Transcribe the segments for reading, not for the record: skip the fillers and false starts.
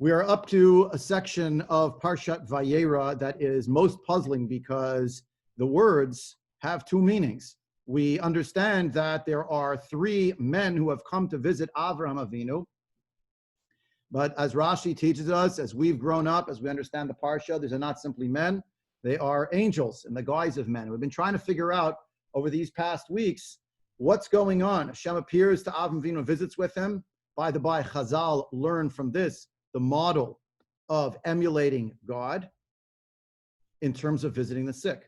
We are up to a section of Parshat Vayera that is most puzzling because the words have two meanings. We understand that there are three men who have come to visit Avraham Avinu, but as Rashi teaches us, as we've grown up, as we understand the Parsha, these are not simply men, they are angels in the guise of men. We've been trying to figure out over these past weeks what's going on. Hashem appears to Avraham Avinu, visits with him. By the by, Chazal learned from this the model of emulating God in terms of visiting the sick.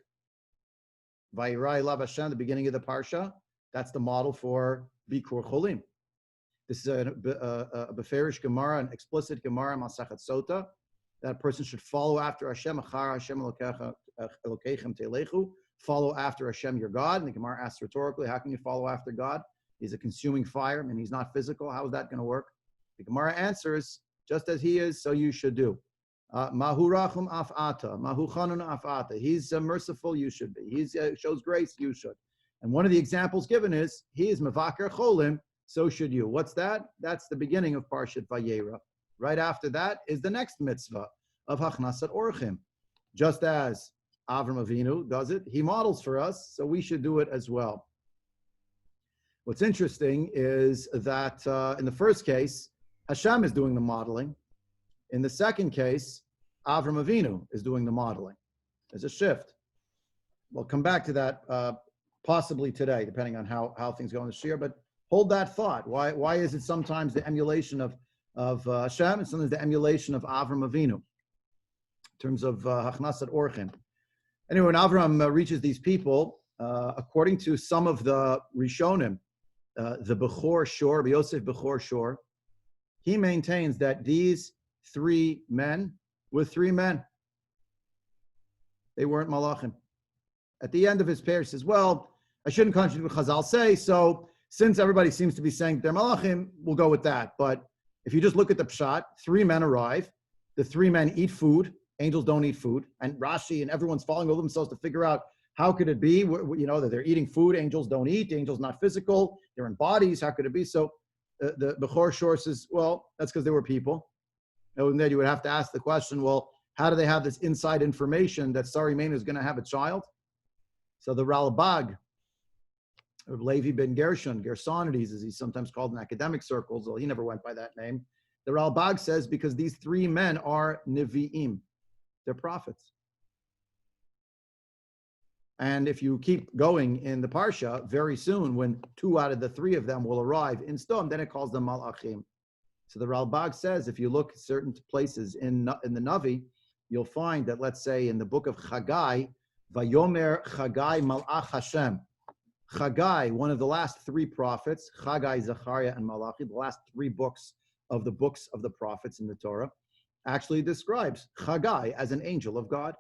Vayera Elav Hashem, the beginning of the Parsha, that's the model for Bikur Cholim. This is a Beferish Gemara, an explicit Gemara, Masachet Sota, that a person should follow after Hashem, Achar Hashem Elokeichem Telechu, follow after Hashem your God. And the Gemara asks rhetorically, how can you follow after God? He's a consuming fire, and he's not physical. How is that going to work? The Gemara answers, just as he is, so you should do. Mahu rachum af'ata, mahu chanun af'ata. He's merciful, you should be. He shows grace, you should. And one of the examples given is, he is mevaker cholim, so should you. What's that? That's the beginning of Parshat Vayera. Right after that is the next mitzvah of Hachnasat Orchim. Just as Avram Avinu does it, he models for us, so we should do it as well. What's interesting is that in the first case, Hashem is doing the modeling. In the second case, Avram Avinu is doing the modeling. There's a shift. We'll come back to that possibly today, depending on how things go in the Shir, but hold that thought. Why is it sometimes the emulation of Hashem and sometimes the emulation of Avram Avinu in terms of Hachnasat Orchim? Anyway, when Avram reaches these people, according to some of the Rishonim, the Bechor Shor, Yosef Bechor Shor, he maintains that these three men were three men. They weren't malachim. At the end of his pair, he says, well, I shouldn't contradict what Chazal say, so since everybody seems to be saying they're malachim, we'll go with that. But if you just look at the pshat, three men arrive, the three men eat food, angels don't eat food, and Rashi and everyone's falling over themselves to figure out how could it be, that they're eating food, angels don't eat, the angels not physical, they're in bodies, how could it be? So the Bechor Shor says, well, that's because they were people. And then you would have to ask the question, well, how do they have this inside information that Sari Mena is going to have a child? So the Ralbag, of Levi ben Gershon, Gersonides, as he's sometimes called in academic circles, although he never went by that name. The Ralbag says, because these three men are Nevi'im, they're prophets. And if you keep going in the Parsha, very soon, when two out of the three of them will arrive in Sdom, then it calls them Malachim. So the Ralbag says, if you look at certain places in the Navi, you'll find that, let's say, in the book of Chagai, Vayomer Chagai Malach Hashem. Chagai, one of the last three prophets, Chagai, Zechariah, and Malachi, the last three books of the prophets in the Torah, actually describes Chagai as an angel of God.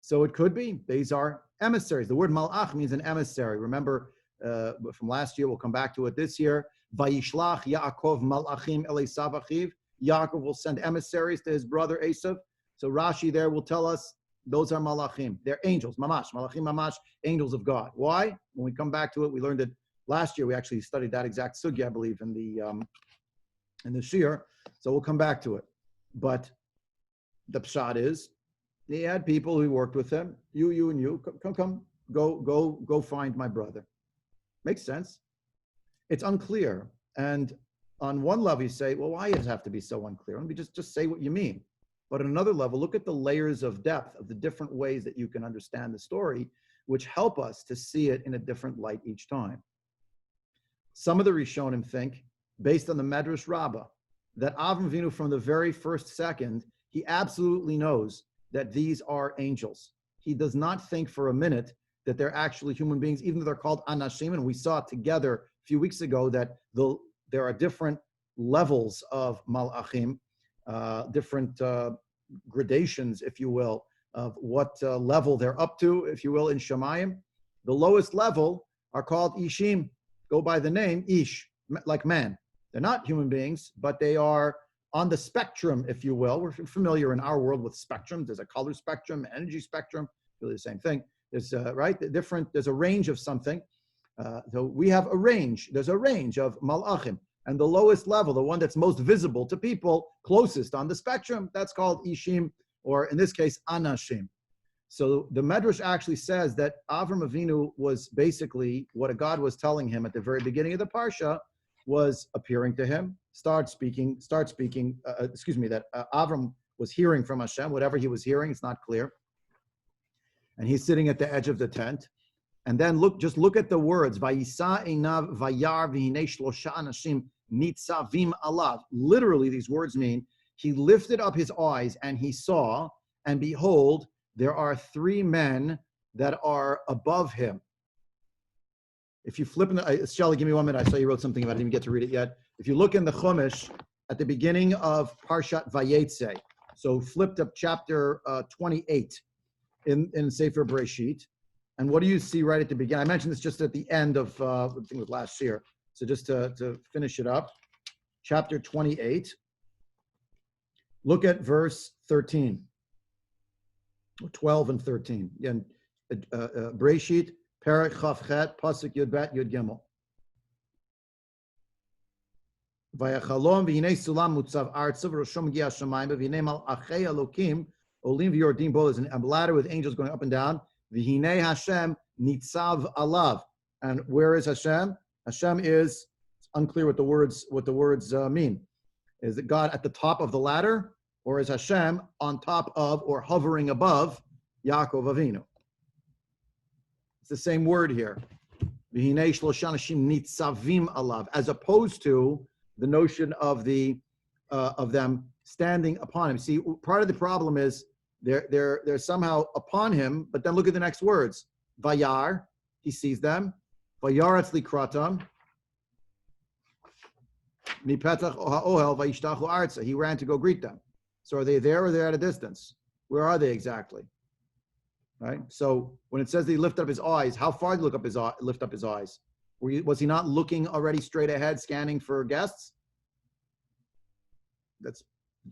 So it could be, these are emissaries. The word malach means an emissary. Remember from last year, we'll come back to it this year. Vayishlach Yaakov malachim el Esav achiv. Yaakov will send emissaries to his brother Esav. So Rashi there will tell us those are malachim. They're angels, mamash, malachim mamash, angels of God. Why? When we come back to it, we learned it last year. We actually studied that exact sugya, I believe, in the Shir. So we'll come back to it. But the pshat is, he had people who worked with him. You, and you. Come. Go find my brother. Makes sense. It's unclear. And on one level, you say, well, why does it have to be so unclear? Let me just say what you mean. But on another level, look at the layers of depth of the different ways that you can understand the story, which help us to see it in a different light each time. Some of the Rishonim think, based on the Medrash Rabbah, that Avram Avinu from the very first second, he absolutely knows that these are angels. He does not think for a minute that they're actually human beings, even though they're called anashim. And we saw together a few weeks ago that there are different levels of malachim, different gradations, if you will, of what level they're up to, if you will, in Shemayim. The lowest level are called ishim, go by the name ish, like man. They're not human beings, but they are on the spectrum, if you will. We're familiar in our world with spectrums. There's a color spectrum, energy spectrum, really the same thing. There's there's a range of something. So we have a range. There's a range of malachim. And the lowest level, the one that's most visible to people, closest on the spectrum, that's called Ishim, or in this case, Anashim. So the Medrash actually says that Avram Avinu was basically what God was telling him at the very beginning of the Parsha, was appearing to him, that Avram was hearing from Hashem, whatever he was hearing, it's not clear. And he's sitting at the edge of the tent. And then look at the words, Vayisa einav vayar v'hinei shlosha anashim nitzavim alav. Literally, these words mean, he lifted up his eyes and he saw, and behold, there are 3 men that are above him. If you flip in the, Shelly, give me 1 minute. I saw you wrote something about it. I didn't even get to read it yet. If you look in the Chumash at the beginning of Parshat Vayetze, so flipped up chapter 28 in Sefer Breisheet, and what do you see right at the beginning? I mentioned this just at the end of I think it was last year. So just to finish it up, chapter 28. Look at verse 13, or 12 and 13. Again, Breisheet, Perek Chavchet, Pasuk Yud Bet Yud Gimel. Vayachalom v'hinei sulam mutzav artzav v'roshom giya shamayim v'hinei malachei Elokim olim v'yordim bo. There's a ladder with angels going up and down. V'hinei Hashem nitzav alav. And where is Hashem? Hashem is, it's unclear what the words mean. Is it God at the top of the ladder, or is Hashem on top of or hovering above Yaakov Avinu? It's the same word here. V'hinei shlosha anashim nitzavim alav, as opposed to the notion of them standing upon him. See, part of the problem is they're somehow upon him, but then look at the next words. Vayar, he sees them. Vayaretz likratam. Mipetach ha'ohel vayishtachu arza. He ran to go greet them. So are they there or they're at a distance? Where are they exactly? Right. So when it says that he lifted up his eyes, how far did he lift up his eyes? Was he not looking already straight ahead, scanning for guests? That's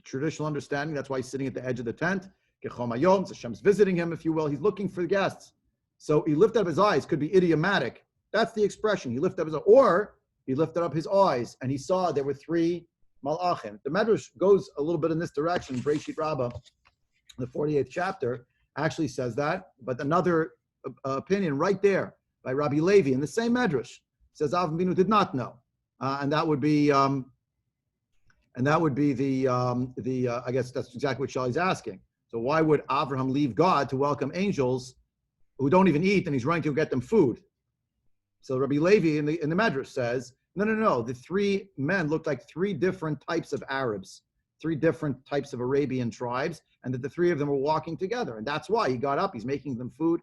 traditional understanding. That's why he's sitting at the edge of the tent. Hashem's visiting him, if you will. He's looking for the guests. So he lifted up his eyes. Could be idiomatic. That's the expression. He lifted up his eyes. Or he lifted up his eyes and he saw there were 3 malachim. The Medrash goes a little bit in this direction. Breishit Rabbah, the 48th chapter, actually says that. But another opinion right there by Rabbi Levi in the same Medrash says Avram Avinu did not know, and that would be the I guess that's exactly what Shali's asking. So why would Avraham leave God to welcome angels who don't even eat, and he's running to get them food? So Rabbi Levi in the Medrash says, no. The 3 men looked like 3 different types of Arabs, 3 different types of Arabian tribes, and that the 3 of them were walking together. And that's why he got up, he's making them food.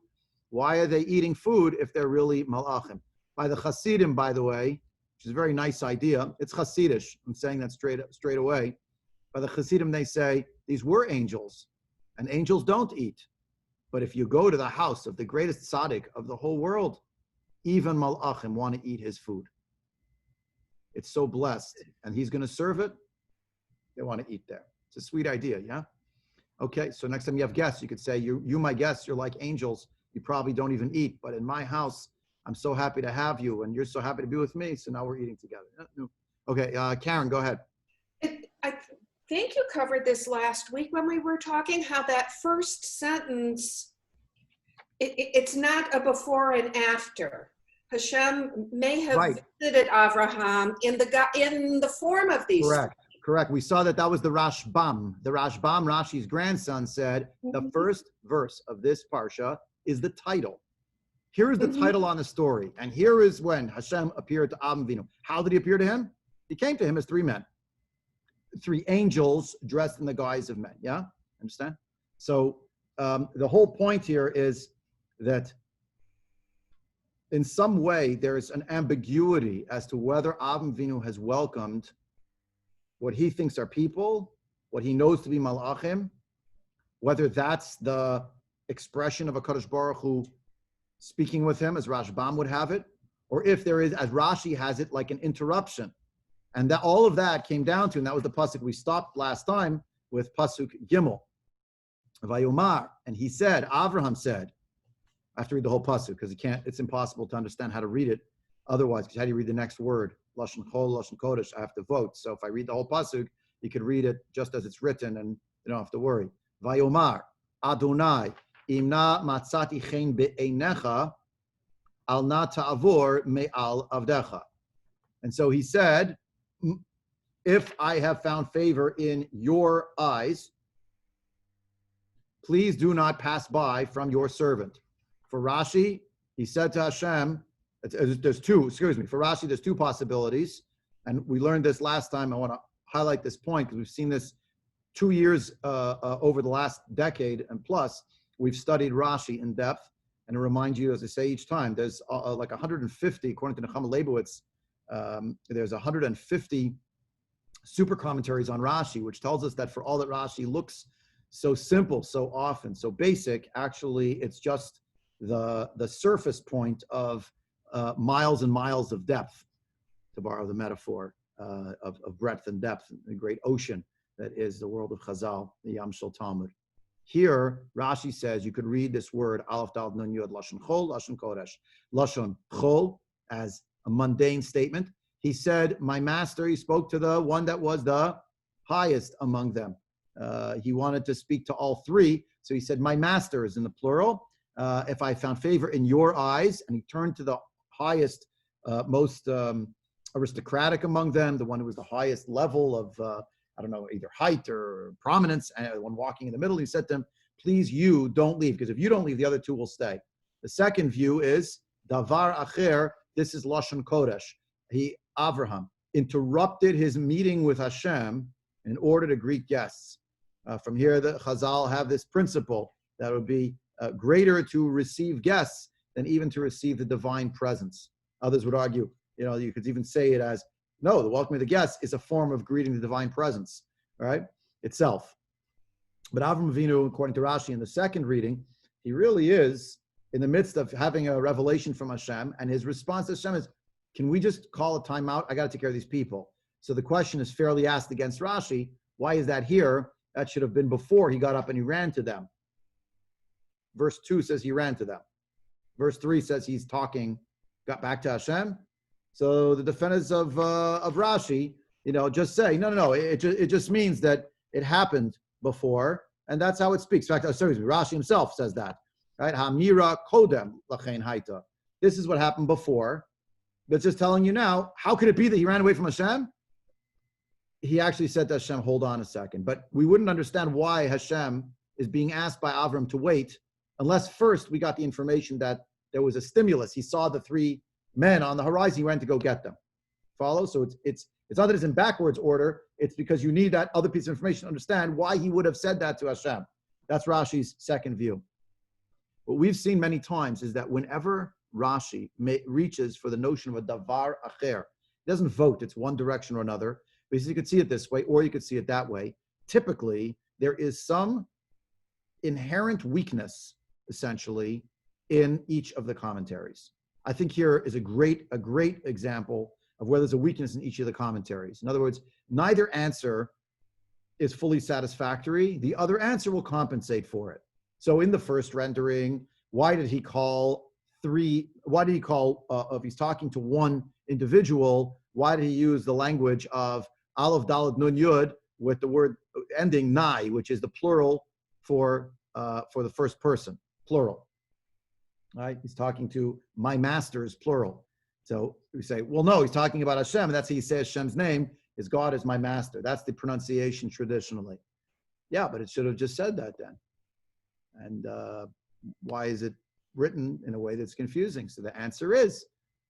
Why are they eating food if they're really malachim? By the Hasidim, by the way, which is a very nice idea. It's Hasidish. I'm saying that straight away. By the Hasidim, they say, these were angels, and angels don't eat. But if you go to the house of the greatest tzaddik of the whole world, even malachim want to eat his food. It's so blessed, and he's going to serve it. They want to eat there. It's a sweet idea, yeah? Okay, so next time you have guests, you could say, you my guests, you're like angels. You probably don't even eat, but in my house, I'm so happy to have you, and you're so happy to be with me, so now we're eating together. Okay, Karen, go ahead. I think you covered this last week when we were talking, how that first sentence, it's not a before and after. Hashem may have visited Avraham in the form of these. Correct. We saw that was the Rashbam. The Rashbam, Rashi's grandson, said the first verse of this parsha is the title. Here is the title on the story. And here is when Hashem appeared to Avram Avinu. How did he appear to him? He came to him as 3 men. 3 angels dressed in the guise of men. Yeah? Understand? So the whole point here is that in some way there is an ambiguity as to whether Avram Avinu has welcomed what he thinks are people, what he knows to be malachim, whether that's the expression of a Kadosh Baruch Hu speaking with him, as Rashbam would have it, or if there is, as Rashi has it, like an interruption. And that all of that came down to, and that was the pasuk we stopped last time with pasuk Gimel. Vayomar, and he said, Avraham said, I have to read the whole pasuk because it's impossible to understand how to read it otherwise, because how do you read the next word? Lashon Chol, Lashon Kodesh, I have to vote. So if I read the whole pasuk, you could read it just as it's written, and you don't have to worry. Vayomar Adonai imna matzati chen be'einecha al na ta'avor me'al avdecha. And so he said, if I have found favor in your eyes, please do not pass by from your servant. For Rashi, he said to Hashem, for Rashi, there's two possibilities. And we learned this last time. I want to highlight this point because we've seen this 2 years over the last decade and plus. We've studied Rashi in depth. And to remind you, as I say each time, there's like 150, according to Nechama Leibowitz, there's 150 super commentaries on Rashi, which tells us that for all that Rashi looks so simple, so often, so basic, actually it's just the surface point of miles and miles of depth, to borrow the metaphor of breadth and depth, the great ocean that is the world of Chazal, the Yam Shel Talmud. Here, Rashi says you could read this word, Aleph Dal Nun Yod, Lashon Chol, Lashon Kodesh. Lashon Chol, as a mundane statement. He said, my master, he spoke to the one that was the highest among them. He wanted to speak to all three, so he said, my master is in the plural. If I found favor in your eyes, and he turned to the highest, most aristocratic among them, the one who was the highest level of, either height or prominence, and the one walking in the middle, he said to him, please, you don't leave, because if you don't leave, the other two will stay. The second view is, Davar Acher, this is Lashon Kodesh. Avraham interrupted his meeting with Hashem in order to greet guests. From here, the Chazal have this principle that it would be greater to receive guests than even to receive the divine presence. Others would argue, you could even say it as, no, the welcoming of the guests is a form of greeting the divine presence, right, itself. But Avram Avinu, according to Rashi in the second reading, he really is in the midst of having a revelation from Hashem, and his response to Hashem is, can we just call a timeout? I got to take care of these people. So the question is fairly asked against Rashi. Why is that here? That should have been before he got up and he ran to them. Verse 2 says he ran to them. Verse 3 says he's got back to Hashem. So the defenders of Rashi, just say, no. It just means that it happened before, and that's how it speaks. In fact, Rashi himself says that. Right? Hamira kodem lachein haita. This is what happened before. But just telling you now, how could it be that he ran away from Hashem? He actually said to Hashem, hold on a second. But we wouldn't understand why Hashem is being asked by Avram to wait unless first we got the information that there was a stimulus. He saw the three men on the horizon. He ran to go get them. Follow? So it's not that it's in backwards order. It's because you need that other piece of information to understand why he would have said that to Hashem. That's Rashi's second view. What we've seen many times is that whenever Rashi reaches for the notion of a davar acher, he doesn't vote, it's one direction or another, because you could see it this way or you could see it that way. Typically, there is some inherent weakness, essentially, in each of the commentaries. I think here is a great example of where there's a weakness in each of the commentaries. In other words, neither answer is fully satisfactory. The other answer will compensate for it. So in the first rendering, why did he call, if he's talking to one individual, why did he use the language of Aleph Daled Nun Yud with the word ending nai, which is the plural for the first person, plural. Right? He's talking to my masters, plural. So we say, well, no, he's talking about Hashem, and that's how you say Hashem's name, is God is my master. That's the pronunciation traditionally. Yeah, but it should have just said that then. And why is it written in a way that's confusing? So the answer is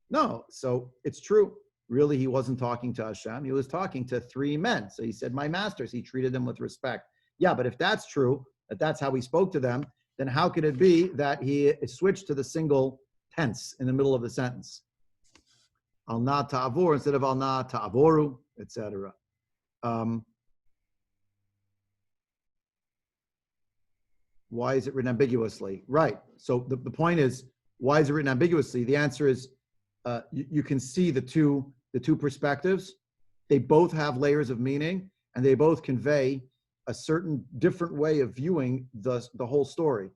no. So it's true. Really, he wasn't talking to Hashem. He was talking to three men. So he said, my masters. He treated them with respect. Yeah, but if that's true, that's how he spoke to them, then how could it be that he switched to the single tense in the middle of the sentence? Al na ta'avor instead of al na ta'avoru, etc. Why is it written ambiguously? Right. So the point is, why is it written ambiguously? The answer is, you can see the two perspectives. They both have layers of meaning, and they both convey a certain different way of viewing the whole story.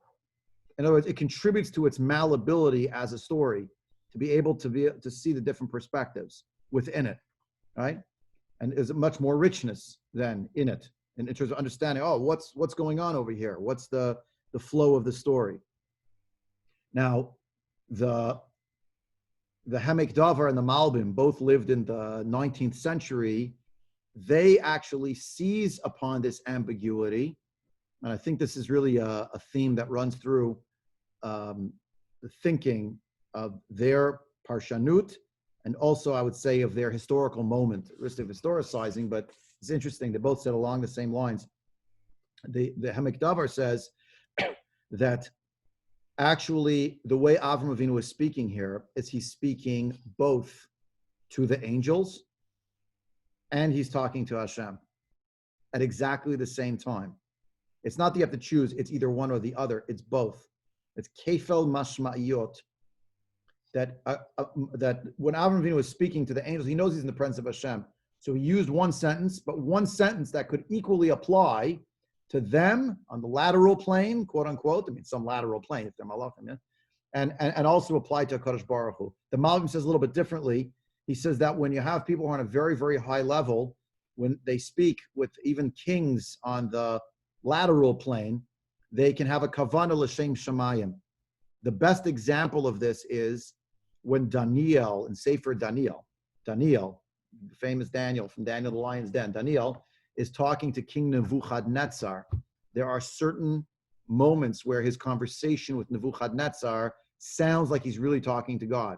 In other words, it contributes to its malleability as a story to be able to see the different perspectives. within it, right? And there's much more richness than in it, in terms of understanding, oh, what's going on over here? What's the flow of the story? Now, the Hamek Davar and the Malbim both lived in the 19th century. They actually seize upon this ambiguity. And I think this is really a theme that runs through the thinking of their Parshanut, and also I would say of their historical moment, risk of historicizing, but it's interesting, they both said along the same lines. The Hamek Davar says that actually the way Avram Avinu is speaking here is he's speaking both to the angels and he's talking to Hashem at exactly the same time. It's not that you have to choose, it's either one or the other, it's both. It's kefel mashma'iyot. That when Avram Avinu is speaking to the angels, he knows he's in the presence of Hashem. So he used one sentence, but one sentence that could equally apply to them on the lateral plane, quote unquote. I mean, some lateral plane if they're malachim, yeah? And also apply to HaKadosh Baruch Hu. The Malbim says a little bit differently. He says that when you have people who are on a very, very high level, when they speak with even kings on the lateral plane, they can have a kavanah l'shem shamayim. The best example of this is when Daniel, in Sefer Daniel, the famous Daniel from Daniel the Lion's Den, Daniel is talking to King Nebuchadnezzar. There are certain moments where his conversation with Nebuchadnezzar sounds like he's really talking to God.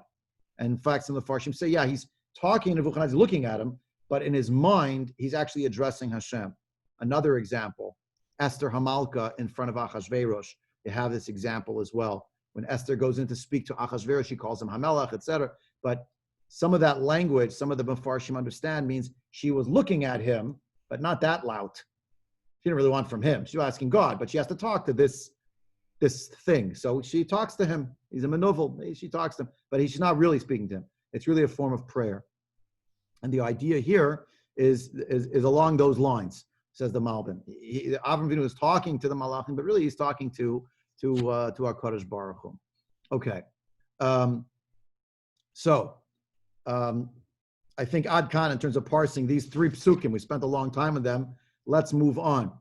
And in fact, some of the Farshim say, yeah, he's talking to Nebuchadnezzar, looking at him, but in his mind, he's actually addressing Hashem. Another example, Esther Hamalka in front of Achashverosh. They have this example as well. When Esther goes in to speak to Achashverosh, she calls him Hamelach, etc. But some of that language, some of the Mefarshim understand, means she was looking at him, but not that loud. She didn't really want from him. She was asking God, but she has to talk to this thing. So she talks to him. He's a manovel. She talks to him, but she's not really speaking to him. It's really a form of prayer. And the idea here is along those lines, says the Malbim. Avram Avinu is talking to the Malachim, but really he's talking to HaKadosh Baruch Hu. Okay. I think Ad Khan, in terms of parsing these three psukim, we spent a long time with them. Let's move on.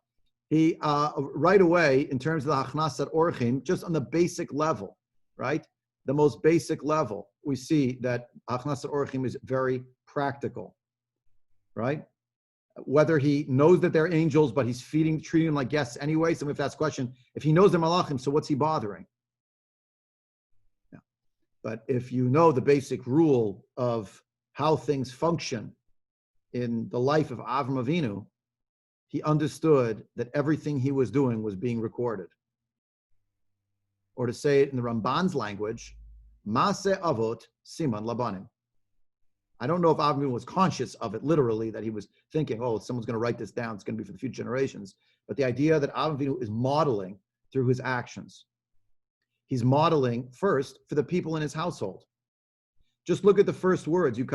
He right away, in terms of the Hachnasat Orchim, just on the basic level, right? The most basic level, we see that Hachnasat Orchim is very practical, right? Whether he knows that they're angels, but he's treating them like guests anyway. So if that's the question, if he knows they're malachim, so what's he bothering? Yeah. But if you know the basic rule of how things function in the life of Avram Avinu, he understood that everything he was doing was being recorded. Or to say it in the Ramban's language, Maaseh Avot Siman Labanim. I don't know if Avram was conscious of it literally, that he was thinking, oh, someone's going to write this down, it's going to be for the future generations. But the idea that Avram is modeling through his actions. He's modeling first for the people in his household. Just look at the first words. Take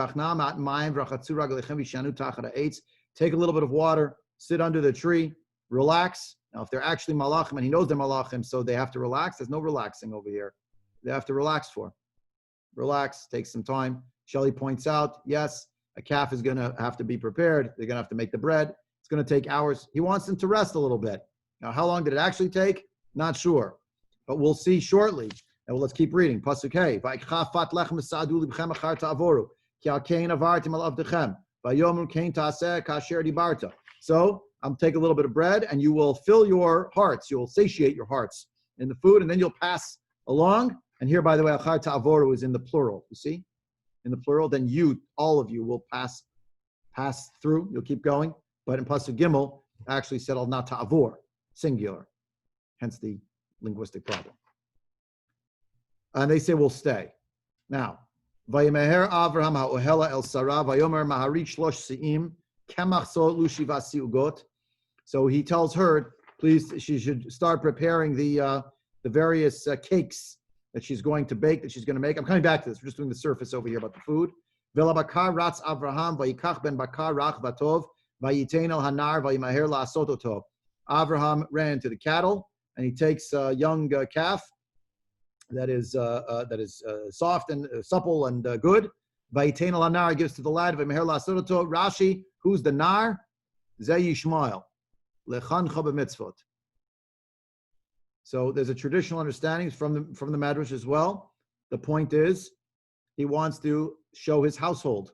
a little bit of water, sit under the tree, relax. Now, if they're actually malachim and he knows they're malachim, so they have to relax, there's no relaxing over here. They have to relax for. Relax, take some time. Shelley points out, yes, a calf is going to have to be prepared. They're going to have to make the bread. It's going to take hours. He wants them to rest a little bit. Now, how long did it actually take? Not sure. But we'll see shortly. And well, let's keep reading. Pasuk Hey. So, I'm taking a little bit of bread, and you will fill your hearts. You will satiate your hearts in the food, and then you'll pass along. And here, by the way, achar ta'avoru is in the plural. You see? In the plural, then you, all of you, will pass through. You'll keep going. But in Pasuk Gimel, actually said al not ta'avor, singular. Hence the linguistic problem. And they say we'll stay. Now, Vayemeher Avraham ha'ohela el Sarah vayomer maharich shlosh si'im kemach so lushi vasi ugot. So he tells her, please, she should start preparing the various cakes that she's going to bake, that she's going to make. I'm coming back to this. We're just doing the surface over here about the food. Vela bakar ratz Avraham vayikach ben bakar rach vatov vayitein el hanar vayimaher la'asot oto. Avraham ran to the cattle, and he takes a young calf that is soft and supple and good, Vayitain al nar gives to the lad. V'meher la'asoto. Rashi, who's the nar? Zeh Yishmael. Lechancha b'mitzvot. So there's a traditional understanding from the Madrash as well. The point is, he wants to show his household.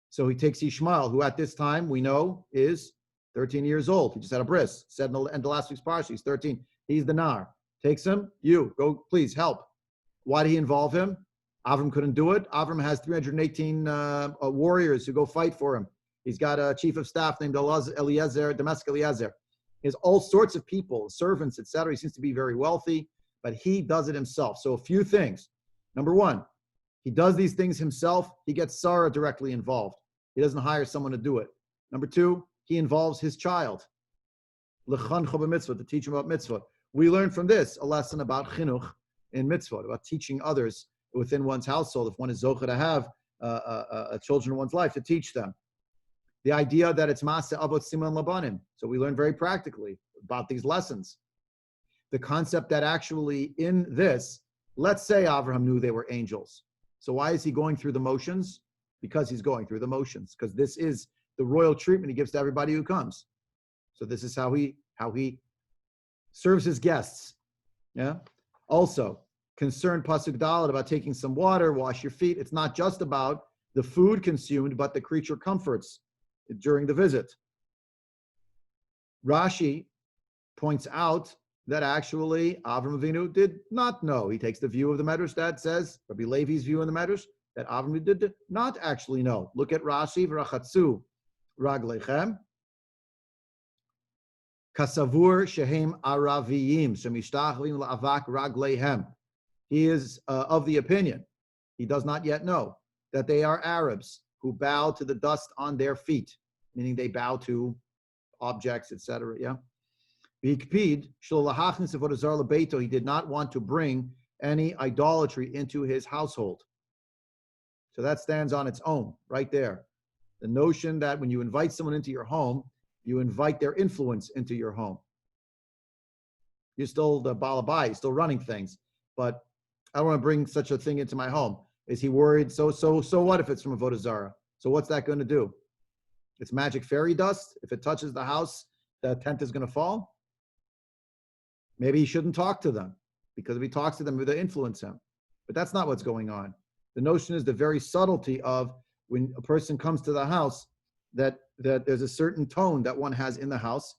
So he takes Yishmael, who at this time we know is 13 years old. He just had a bris. Said in the end of last week's parsha, he's 13. He's the nar. Takes him. You go, please help. Why did he involve him? Avram couldn't do it. Avram has 318 warriors who go fight for him. He's got a chief of staff named Eliezer, Damascus Eliezer. He has all sorts of people, servants, etc. He seems to be very wealthy, but he does it himself. So a few things. Number one, he does these things himself. He gets Sarah directly involved. He doesn't hire someone to do it. Number two, he involves his child. L'chancha b'mitzvah, to teach him about mitzvah. We learn from this a lesson about chinuch in mitzvah, about teaching others within one's household, if one is zocheh to have children in one's life, to teach them. The idea that it's Maaseh Avot Siman Labanim. So we learn very practically about these lessons. The concept that actually in this, let's say Abraham knew they were angels. So why is he going through the motions? Because he's going through the motions. Because this is the royal treatment he gives to everybody who comes. So this is how he serves his guests. Yeah. Also, concerned Pasuk Dalet about taking some water, wash your feet. It's not just about the food consumed, but the creature comforts during the visit. Rashi points out that actually Avram Avinu did not know. He takes the view of the Medrash that says, Rabbi Levi's view in the Medrash, that Avram did not actually know. Look at Rashi, V'rachatzu raglechem, kasavur shehem araviyim, shemishtachvim la'avak raglehem. He is of the opinion, he does not yet know, that they are Arabs who bow to the dust on their feet, meaning they bow to objects, etc. Yeah. He did not want to bring any idolatry into his household. So that stands on its own, right there. The notion that when you invite someone into your home, you invite their influence into your home. You're still the balabai, you're still running things, but I don't want to bring such a thing into my home. Is he worried? So what if it's from Avodah Zarah? So what's that going to do? It's magic fairy dust. If it touches the house, the tent is going to fall. Maybe he shouldn't talk to them, because if he talks to them, they influence him. But that's not what's going on. The notion is the very subtlety of when a person comes to the house, that there's a certain tone that one has in the house.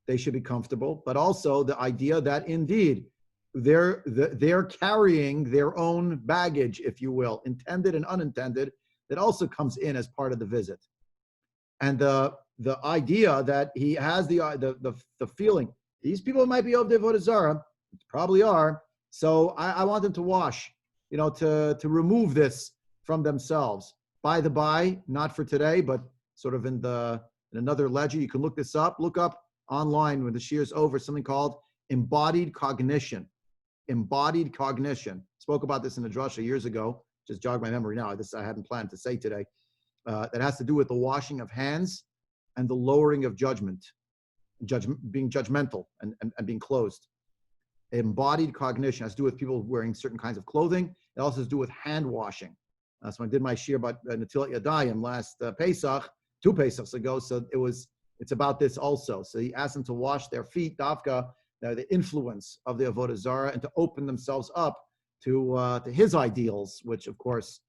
They should be comfortable, but also the idea that indeed they're carrying their own baggage, if you will, intended and unintended, that also comes in as part of the visit. And the idea that he has the feeling, these people might be of the Avodah Zarah, probably are, so I want them to wash, to remove this from themselves. By the by, not for today, but sort of in another ledger, you can look this up. Look up online when the shiur is over, something called embodied cognition. Embodied cognition. Spoke about this in the drasha years ago. Just jogged my memory now. This I hadn't planned to say today. That has to do with the washing of hands and the lowering of judgment, being judgmental and being closed. Embodied cognition has to do with people wearing certain kinds of clothing. It also has to do with hand washing. So when I did my shiur about Natilat Yadayim last Pesach, 2 Pesachs ago, so it's about this also. So he asked them to wash their feet, dafka, the influence of the Avodah Zarah, and to open themselves up to his ideals, which of course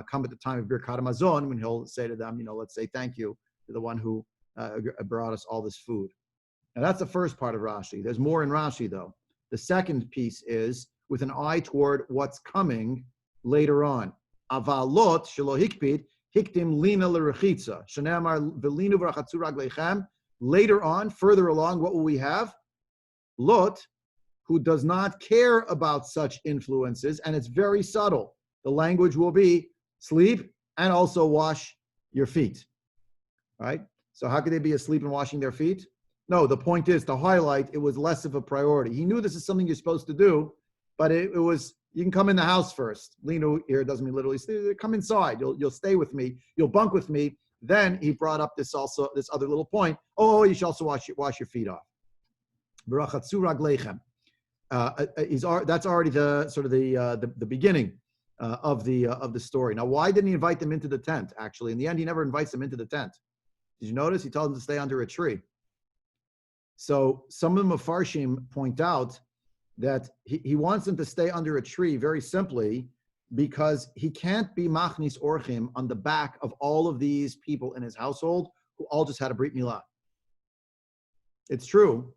come at the time of Birkat Hamazon, when he'll say to them, let's say thank you to the one who brought us all this food. Now that's the first part of Rashi. There's more in Rashi though. The second piece is with an eye toward what's coming later on. Avalot shelo hikpid hiktim lina l'rechitza shene'amar v'linu v'rachatzu raglechem. Later on, further along, what will we have? Lot, who does not care about such influences, and it's very subtle. The language will be sleep and also wash your feet. All right? So how could they be asleep and washing their feet? No, the point is to highlight it was less of a priority. He knew this is something you're supposed to do, but it was, you can come in the house first. Lino here doesn't mean literally, come inside. You'll stay with me. You'll bunk with me. Then he brought up this other little point. Oh, you should also wash your feet off. Barachatzu raglechem. That's already the beginning of the story. Now, why didn't he invite them into the tent? Actually, in the end, he never invites them into the tent. Did you notice? He tells them to stay under a tree. So some of the Mefarshim point out that he wants them to stay under a tree very simply because he can't be machnis orchim on the back of all of these people in his household who all just had a brit milah. It's true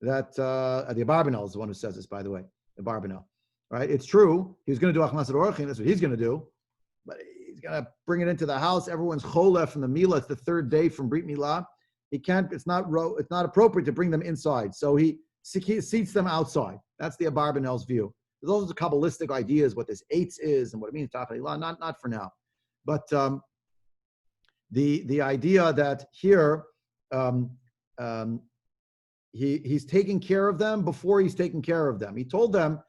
that the Abarbanel is the one who says this, by the way, the Abarbanel, right? It's true. He's going to do achnasat orchim. That's what he's going to do. But he's going to bring it into the house. Everyone's cholah from the milah. It's the third day from brit milah. He can't. It's not appropriate to bring them inside. So he seats them outside. That's the Abarbanel's view. There's also Kabbalistic ideas what this eitz is and what it means. Not for now, but the idea that here he's taking care of them before he's taking care of them. He told them,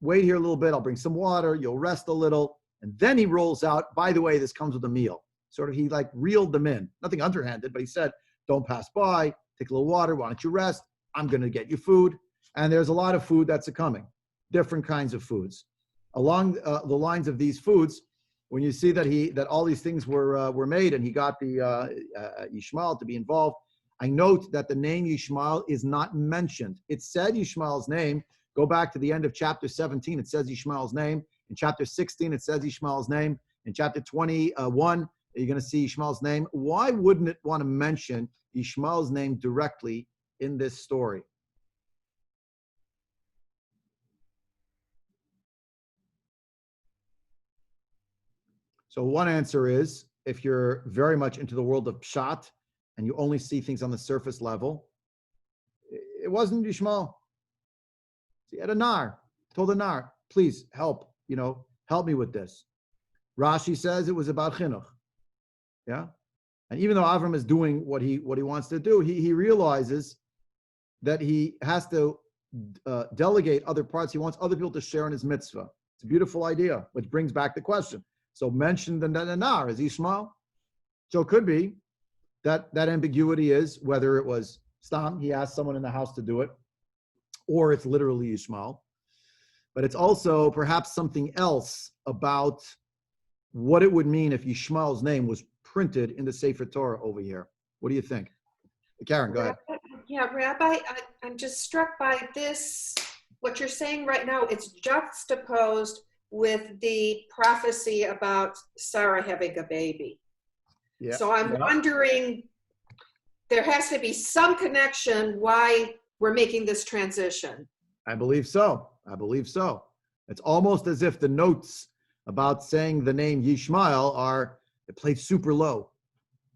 wait here a little bit. I'll bring some water. You'll rest a little, and then he rolls out. By the way, this comes with a meal. Sort of, he reeled them in. Nothing underhanded, but he said, "Don't pass by. Take a little water. Why don't you rest? I'm going to get you food." And there's a lot of food that's coming, different kinds of foods. Along the lines of these foods, when you see that all these things were made, and he got the Yishmael to be involved, I note that the name Yishmael is not mentioned. It said Yishmael's name. Go back to the end of chapter 17. It says Yishmael's name. In chapter 16, it says Yishmael's name. In chapter 21, you're going to see Yishmael's name. Why wouldn't it want to mention Yishmael's name directly in this story? So one answer is, if you're very much into the world of pshat and you only see things on the surface level, it wasn't Yishmael. He had a nar, told the nar, please help me with this. Rashi says it was about chinuch. Yeah. And even though Avram is doing what he wants to do, he realizes that he has to delegate other parts. He wants other people to share in his mitzvah. It's a beautiful idea, which brings back the question. So mentioned in the nar is Yishmael. So it could be that ambiguity is whether it was Stam, he asked someone in the house to do it, or it's literally Yishmael. But it's also perhaps something else about what it would mean if Yishmael's name was printed in the Sefer Torah over here. What do you think? Karen, go ahead. Yeah, Rabbi, I'm just struck by this. What you're saying right now, it's juxtaposed with the prophecy about Sarah having a baby. Yeah. So I'm wondering, there has to be some connection why we're making this transition. I believe so. It's almost as if the notes about saying the name Yishmael it played super low.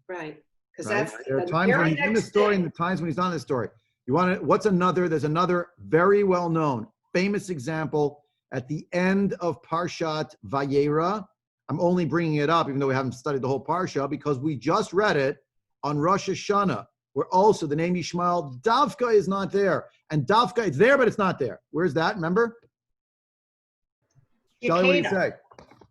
Right. Because there are times when he's in the story and the times when he's not in the story. There's another very well-known, famous example at the end of Parshat Vayera. I'm only bringing it up, even though we haven't studied the whole Parsha, because we just read it on Rosh Hashanah, where also the name Yishmael, Davka is not there. And Davka, it's there, but it's not there. Where's that? Remember? Shelley, what do you say?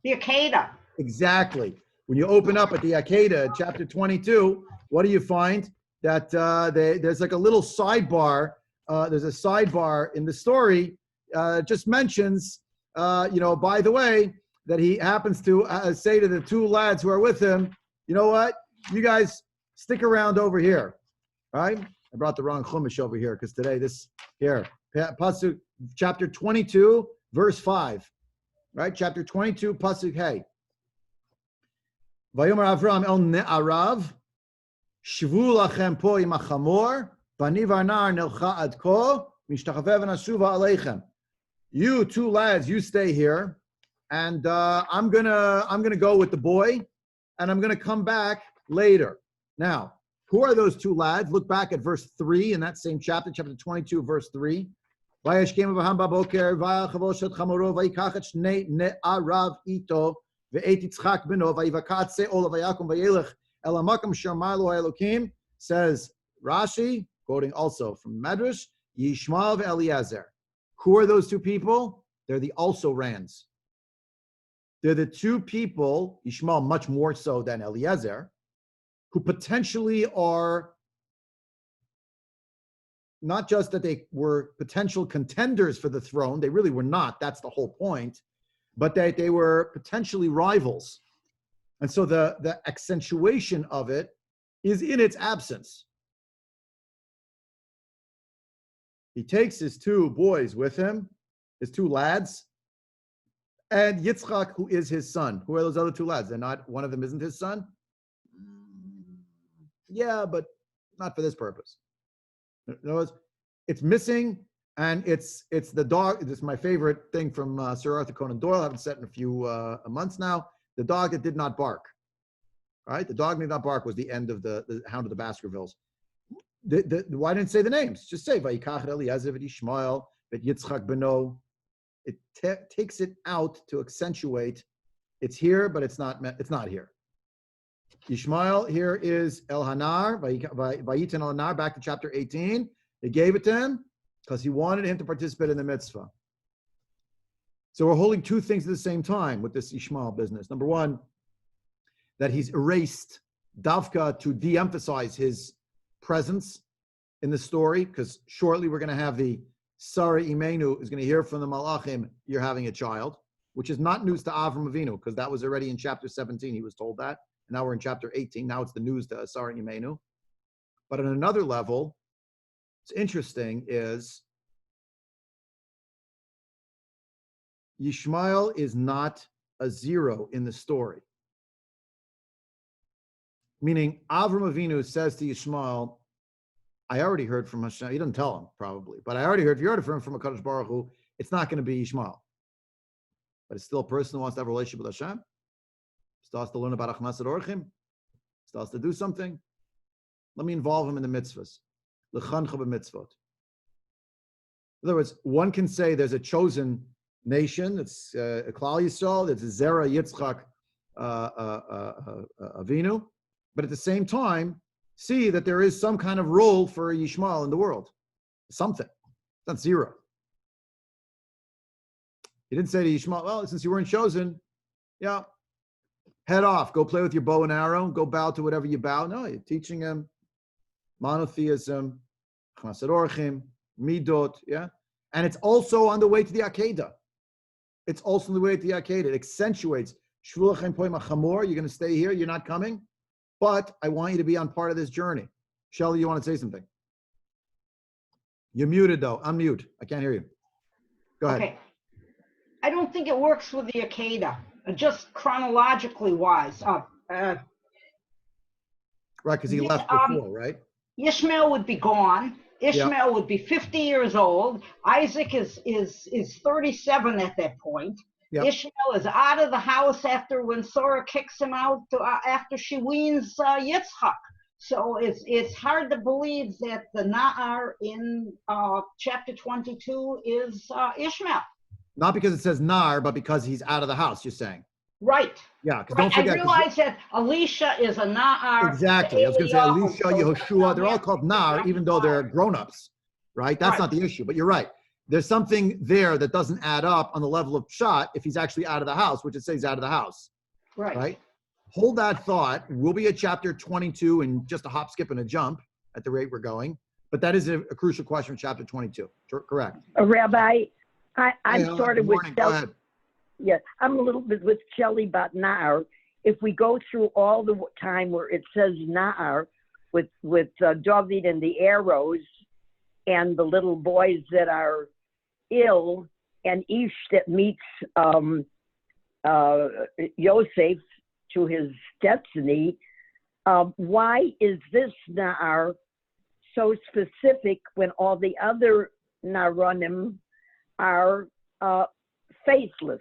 The Akedah. Exactly. When you open up at the Akedah, chapter 22, what do you find? That there's like a little sidebar. There's a sidebar in the story. Just mentions, by the way, that he happens to say to the two lads who are with him, you know what? You guys stick around over here, right? I brought the wrong chumash over here because today Pasuk, chapter 22, verse 5, right? Chapter 22, Pasuk Hey. Vayomer Avram el ne'arav, shvu lachem po im hachamor, bani varnar nelcha ad ko, mishtachave v'nashuva aleichem. You two lads, you stay here, and I'm gonna go with the boy, and I'm gonna come back later. Now, who are those two lads? Look back at verse 3 in that same chapter, chapter 22, verse 3. Vayashkem Avraham baboker vayachavos et chamoro vayikach et shnei ne'arav ito ve'et Yitzchak beno vayivakatze olav vayakum vayelech el hamakam shamar lo Elokim. Says Rashi, quoting also from Medrash, Yishmael ve'Eliezer. Who are those two people? They're the also rans. They're the two people, Yishmael much more so than Eliezer, who potentially are not just that they were potential contenders for the throne, they really were not, that's the whole point, but that they were potentially rivals. And so the accentuation of it is in its absence. He takes his two boys with him, his two lads, and Yitzchak, who is his son. Who are those other two lads? They're not, one of them isn't his son? Yeah, but not for this purpose. In other words, it's missing, and it's the dog. This is my favorite thing from Sir Arthur Conan Doyle. I haven't said in a few months now. The dog that did not bark. Right? The dog that did not bark was the end of the Hound of the Baskervilles. Why didn't it say the names? Just say Vayikach Eliezer v'Yishmael v'Yitzchak beno. It takes it out to accentuate. It's here, but it's not here. Yishmael here is El Hanar, Vayitan El Hanar, back to chapter 18. They gave it to him because he wanted him to participate in the mitzvah. So we're holding two things at the same time with this Yishmael business. Number one, that he's erased Davka to de-emphasize his presence in the story, because shortly we're going to have the Sarah Imenu is going to hear from the Malachim, you're having a child, which is not news to Avram Avinu, because that was already in chapter 17, he was told that. And now we're in chapter 18. Now it's the news to Sarah Imenu. But on another level, what's interesting is Yishmael is not a zero in the story. Meaning, Avram Avinu says to Yishmael, I already heard from Hashem. He doesn't tell him, probably. But I already heard, if you heard from a Kadosh Baruch Hu, it's not going to be Yishmael. But it's still a person who wants to have a relationship with Hashem. Still has to learn about Achmas Orchim. Still has to do something. Let me involve him in the mitzvahs. L'chancha b'mitzvot. In other words, one can say there's a chosen nation. It's a Klal Yisrael. It's a Zera Yitzchak Avinu. But at the same time, see that there is some kind of role for Yishmael in the world. Something. It's not zero. He didn't say to Yishmael, well, since you weren't chosen, yeah, head off. Go play with your bow and arrow. Go bow to whatever you bow. No, you're teaching him monotheism, chassid orchim, midot, yeah? And it's also on the way to the Akedah. It's also on the way to the Akedah. It accentuates, shvulachem poim achamor, you're going to stay here, you're not coming, but I want you to be on part of this journey. Shelley, you want to say something? You're muted, though. Unmute. I can't hear you. Go ahead. Okay. I don't think it works with the Akedah, just chronologically wise. Right, because he left before, right? Ishmael would be gone. Ishmael would be 50 years old. Isaac is 37 at that point. Yep. Ishmael is out of the house after when Sarah kicks him out after she weans Yitzchak. So it's hard to believe that the Na'ar in chapter 22 is Ishmael. Not because it says Nar, but because he's out of the house, you're saying. Right. Yeah, because don't forget. I realize that Elisha is a Na'ar. Exactly. I was going to say Elisha, Yehoshua, they're all called Nar, even though they're grown-ups, right? That's not the issue, but you're right. There's something there that doesn't add up on the level of Pshat if he's actually out of the house, which it says out of the house. Right? Hold that thought. We'll be at chapter 22 in just a hop, skip, and a jump at the rate we're going. But that is a crucial question for chapter 22. Correct. Rabbi, I'm sort of with Shelley. Yeah, I'm a little bit with Shelley about Na'ar. If we go through all the time where it says Na'ar with David and the arrows and the little boys that are ill and Ish that meets Yosef to his destiny, why is this Na'ar so specific when all the other Na'aranim are faithless?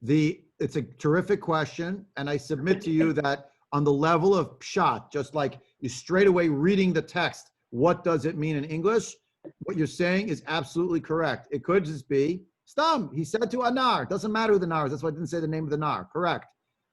It's a terrific question, and I submit to you that on the level of pshat, just like you straight away reading the text, what does it mean in English? What you're saying is absolutely correct. It could just be Stam. He said to Anar. Doesn't matter who the Nar is. That's why I didn't say the name of the Nar. Correct.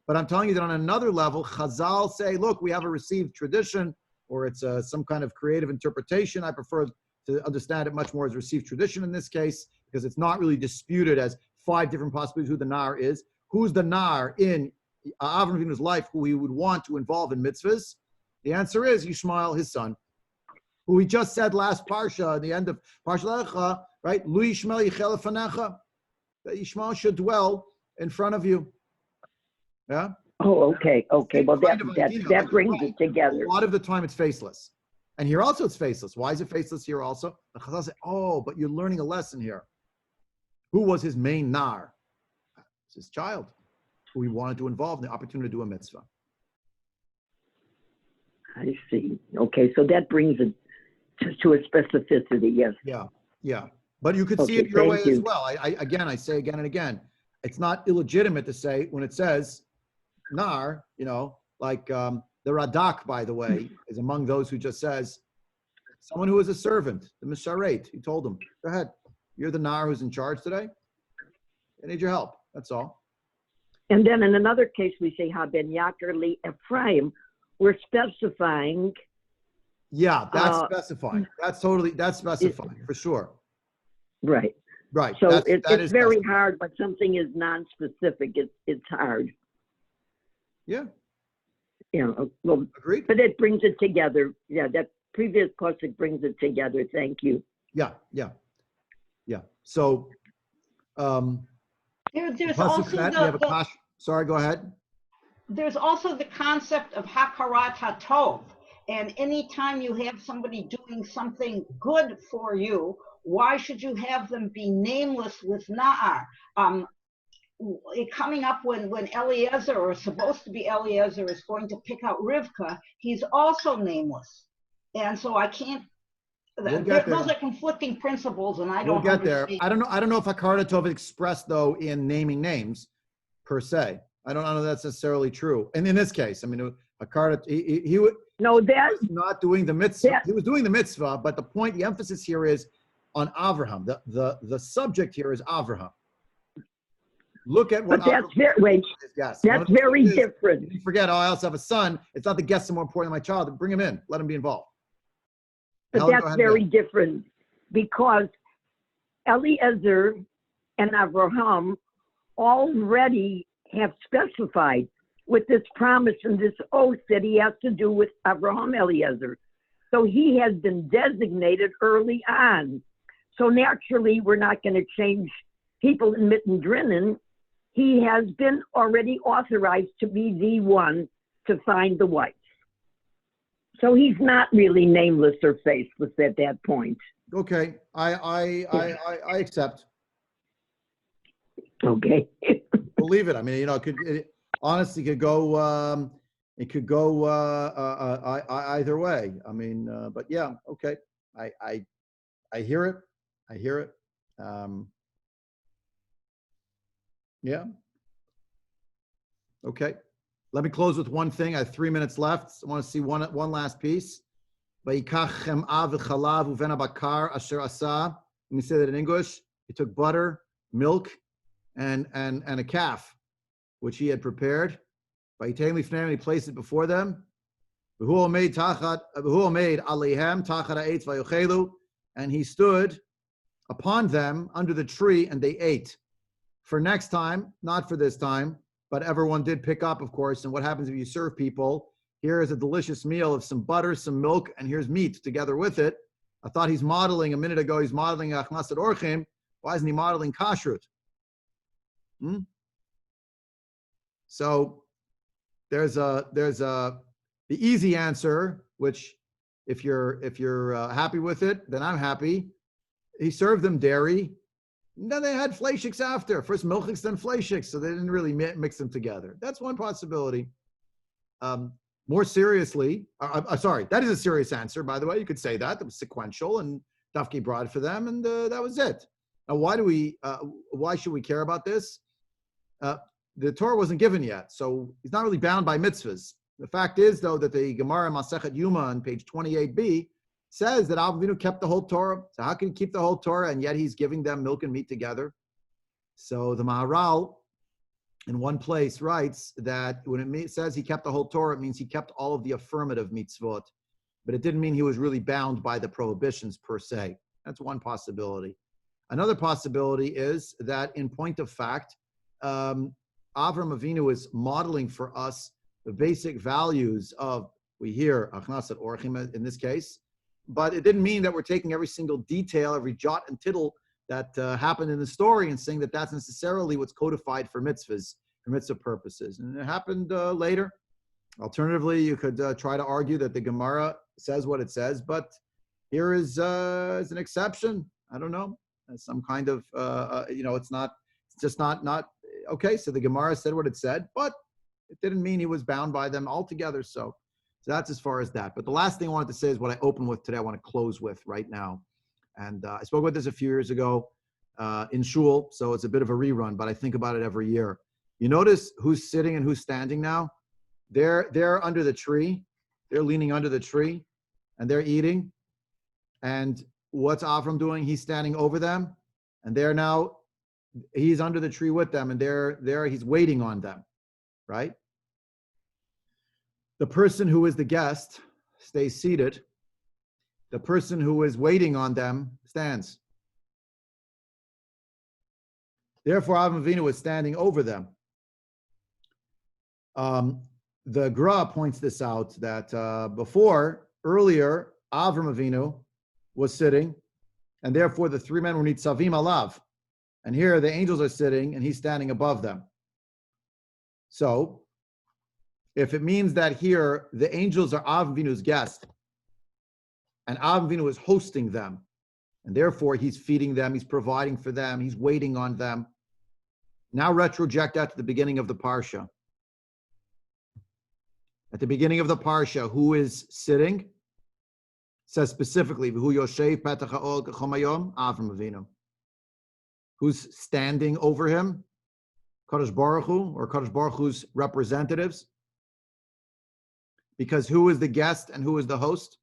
But I'm telling you that on another level, Chazal say, look, we have a received tradition, or it's some kind of creative interpretation. I prefer to understand it much more as received tradition in this case, because it's not really disputed as 5 different possibilities who the Nar is. Who's the Nar in Avram Avinu's life who he would want to involve in mitzvahs? The answer is Yishmael, his son, who we just said last Parsha, at the end of Parsha Lecha, right? Lu Yishmael yichel lefanecha. That Yishmael should dwell in front of you. Yeah. Oh, okay. Okay. Well, Kind of idea, but that you're brings right. it together. A lot of the time it's faceless. And here also it's faceless. Why is it faceless here also? The Chazal say, oh, but you're learning a lesson here. Who was his main nar? It's his child, who he wanted to involve in the opportunity to do a mitzvah. I see. Okay, so that brings it to a specificity, yes. Yeah. But you could see it your way as well. I say again and again, it's not illegitimate to say when it says nar, like the Radak, by the way, is among those who just says someone who is a servant, the Misharet. He told him, go ahead, you're the nar who's in charge today. I need your help. That's all. And then in another case, we say Haben Yakir li Ephraim. We're specifying. Yeah, that's specifying. That's specifying for sure. Right. Right. So it's very hard when something is non-specific. It's hard. Yeah. Well, agreed. But it brings it together. Yeah, that previous pasuk brings it together. Thank you. Yeah. So, there's also sorry, go ahead. There's also the concept of hakarat hatov, and anytime you have somebody doing something good for you, why should you have them be nameless with na'ar? Coming up when Eliezer, or supposed to be Eliezer, is going to pick out Rivka, he's also nameless, and so I can't. Those are conflicting principles, and I don't get understand. there. I don't know if hakarat hatov is expressed though in naming names per se. I don't know that's necessarily true. And in this case, I mean, he was not doing the mitzvah. He was doing the mitzvah, but the emphasis here is on Avraham. The subject here is Avraham. Look at what. But that's very different. You forget, I also have a son. It's not the guest is more important than my child. Bring him in. Let him be involved. But that's very different because Eliezer and Avraham already have specified with this promise and this oath that he has to do with Avraham Eliezer. So he has been designated early on. So naturally, we're not going to change people in mitten drinnen. He has been already authorized to be the one to find the wife. So he's not really nameless or faceless at that point. Okay, I accept. Okay. Believe it. I mean, honestly could go. It could go either way. I mean, but yeah, okay. I hear it. Yeah. Okay. Let me close with one thing. I have 3 minutes left. I want to see one last piece. Let me say that in English. He took butter, milk, and a calf, which he had prepared. He placed it before them. And he stood upon them under the tree, and they ate. For next time, not for this time, but everyone did pick up, of course. And what happens if you serve people? Here is a delicious meal of some butter, some milk, and here's meat together with it. I thought he's modeling, a minute ago, he's modeling Achnasat Orchim. Why isn't he modeling Kashrut? So there's the easy answer, which if you're happy with it, then I'm happy. He served them dairy. Then they had fleishiks after. First milchiks, then fleishiks. So they didn't really mix them together. That's one possibility. More seriously, sorry, that is a serious answer, by the way. You could say that. It was sequential, and Dafki brought it for them, and that was it. Now, why should we care about this? The Torah wasn't given yet, so he's not really bound by mitzvahs. The fact is, though, that the Gemara Masechet Yuma on page 28b says that Avinu kept the whole Torah. So how can he keep the whole Torah and yet he's giving them milk and meat together? So the Maharal in one place writes that when it says he kept the whole Torah, it means he kept all of the affirmative mitzvot, but it didn't mean he was really bound by the prohibitions per se. That's one possibility. Another possibility is that in point of fact, Avram Avinu is modeling for us the basic values of, we hear Achnasat Orchim in this case, but it didn't mean that we're taking every single detail, every jot and tittle that happened in the story and saying that that's necessarily what's codified for mitzvahs, for mitzvah purposes. And it happened later. Alternatively, you could try to argue that the Gemara says what it says, but here is an exception. I don't know, some kind of, it's just not okay. So the Gemara said what it said, but it didn't mean he was bound by them altogether. So that's as far as that. But the last thing I wanted to say is what I opened with today. I want to close with right now. And I spoke about this a few years ago in shul, so it's a bit of a rerun, but I think about it every year. You notice who's sitting and who's standing now? They're under the tree. They're leaning under the tree, and they're eating. And what's Avram doing? He's standing over them, and he's under the tree with them, and he's waiting on them, right? The person who is the guest stays seated. The person who is waiting on them stands. Therefore, Avram Avinu is standing over them. The Gra points this out that earlier, Avram Avinu was sitting, and therefore the three men were nitzavim alav. And here the angels are sitting, and he's standing above them. So, if it means that here the angels are Avram Avinu's guest, and Avram Avinu is hosting them, and therefore he's feeding them, he's providing for them, he's waiting on them. Now retroject that to the beginning of the Parsha. At the beginning of the Parsha, who is sitting? It says specifically, V'hu yoshev petach ha'ol k'chom hayom, Avram Avinu. Who's standing over him? Kadosh Baruch Hu, or Kadosh Baruch Hu's representatives. Because who is the guest and who is the host?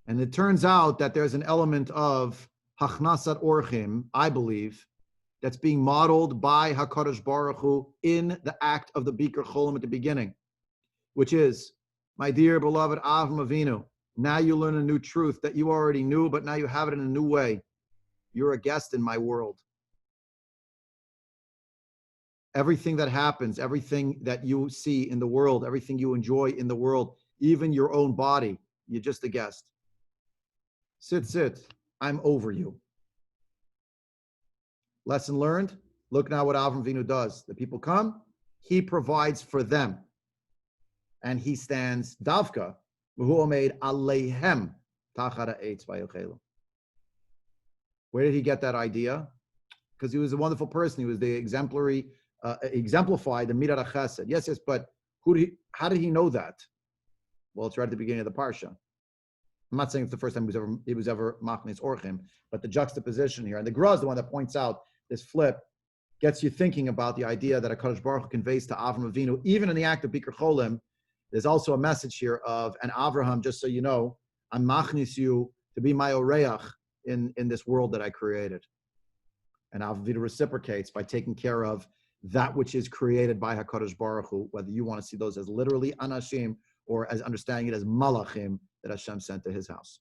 And it turns out that there's an element of hachnasat orchim, I believe, that's being modeled by HaKadosh Baruch Hu in the act of the Bikur Cholim at the beginning, which is, my dear beloved Avram Avinu, now you learn a new truth that you already knew, but now you have it in a new way. You're a guest in my world. Everything that happens, everything that you see in the world, everything you enjoy in the world, even your own body, you're just a guest. Sit. I'm over you. Lesson learned. Look now what Avram Avinu does. The people come, he provides for them. And he stands davka, v'hu omeid aleihem tachara eitz vayochelum. Where did he get that idea? Because he was a wonderful person. He was the exemplified the midat chesed. Yes, but how did he know that? Well, it's right at the beginning of the parsha. I'm not saying it's the first time he was ever machnis orchim, but the juxtaposition here, and the Gra is the one that points out this flip, gets you thinking about the idea that HaKadosh Baruch Hu conveys to Avram Avinu, even in the act of Bikur Cholim. There's also a message here of, and Avraham, just so you know, I'm machnis you to be my oreach in this world that I created. And Avram Avinu reciprocates by taking care of that which is created by HaKadosh Baruch Hu, whether you want to see those as literally anashim or as understanding it as malachim that Hashem sent to his house.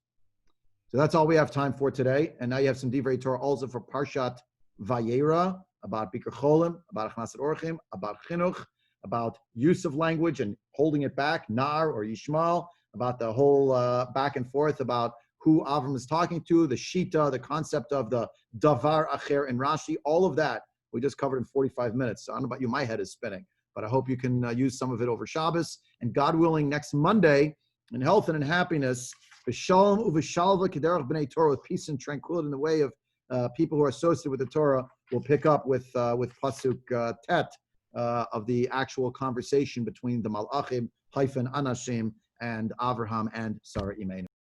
So that's all we have time for today. And now you have some Divrei Torah also for Parshat Vayera, about Bikur Cholim, about Achnasat Orchim, about Chinuch, about use of language and holding it back, Nar or Yishmael, about the whole back and forth about who Avram is talking to, the Shita, the concept of the Davar Acher in Rashi, all of that we just covered in 45 minutes. So I don't know about you, my head is spinning, but I hope you can use some of it over Shabbos. And God willing, next Monday, in health and in happiness, B'shalom u'v'shalva k'derech b'nei Torah, with peace and tranquility in the way of people who are associated with the Torah. We'll pick up with Pasuk Tet of the actual conversation between the Malachim, Anashim, and Avraham and Sarah Imenu.